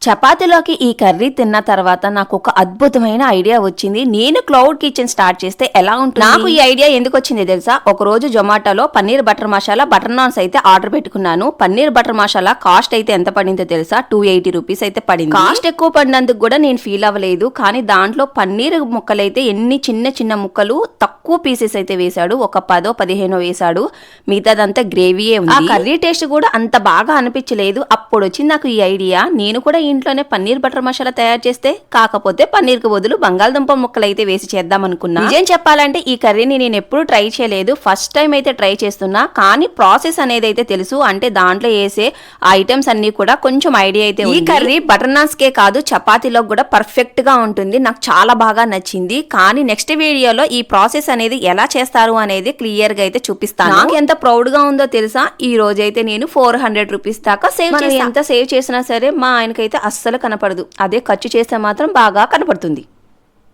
చపాతీలోకి ఈ కర్రీ తిన్న తర్వాత నాకు ఒక అద్భుతమైన ఐడియా వచ్చింది. నేను క్లౌడ్ కిచెన్ స్టార్ట్ చేస్తే ఎలా ఉంటుంది? నాకు ఈ ఐడియా ఎందుకు వచ్చింది తెలుసా? ఒక రోజు జొమాటోలో పన్నీర్ బటర్ మసాలా బటర్ నాన్స్ అయితే ఆర్డర్ పెట్టుకున్నాను. పన్నీర్ బటర్ మసాలా కాస్ట్ అయితే ఎంత పడిందో తెలుసా? 280 రూపీస్ అయితే పడింది. కాస్ట్ ఎక్కువ పడినందుకు కూడా నేను ఫీల్ అవ్వలేదు. కానీ దాంట్లో పన్నీర్ ముక్కలు అయితే ఎన్ని చిన్న చిన్న ముక్కలు తక్కువ పీసెస్ అయితే వేశాడు. ఒక 10-15 వేశాడు. మిగతాదంతా గ్రేవీయే ఉంది. ఆ కర్రీ టేస్ట్ కూడా అంత బాగా అనిపించలేదు. అప్పుడు వచ్చింది నాకు ఈ ఐడియా. నేను కూడా ఇంట్లోనే పన్నీర్ బటర్ మసాలా తయారు చేస్తే, కాకపోతే పన్నీర్ కు బదులు బంగాళదుంప ముక్కలు అయితే వేసి చేద్దాం అనుకున్నా. నిజం చెప్పాలంటే ఈ కర్రీని నేను ఎప్పుడు ట్రై చేయలేదు. ఫస్ట్ టైం అయితే ట్రై చేస్తున్నా. కానీ ప్రాసెస్ అనేది అయితే తెలుసు. అంటే దాంట్లో వేసే ఐటమ్స్ అన్ని కూడా కొంచెం ఐడియా అయితే ఉంది. ఈ కర్రీ బటర్ నాన్స్ కే కాదు చపాతీలో కూడా పర్ఫెక్ట్ గా ఉంటుంది. నాకు చాలా బాగా నచ్చింది. కానీ నెక్స్ట్ వీడియోలో ఈ ప్రాసెస్ అనేది ఎలా చేస్తారు అనేది క్లియర్ గా అయితే చూపిస్తాను. నాకు ఎంత ప్రౌడ్ గా ఉందో తెలుసా? ఈ రోజు అయితే నేను 400 రూపీస్ దాకా సేవ్ చేసి, ఎంత సేవ్ చేసినా సరే మా ఆయనకైతే అస్సలు కనపడదు. అదే ఖర్చు చేస్తే మాత్రం బాగా కనపడుతుంది.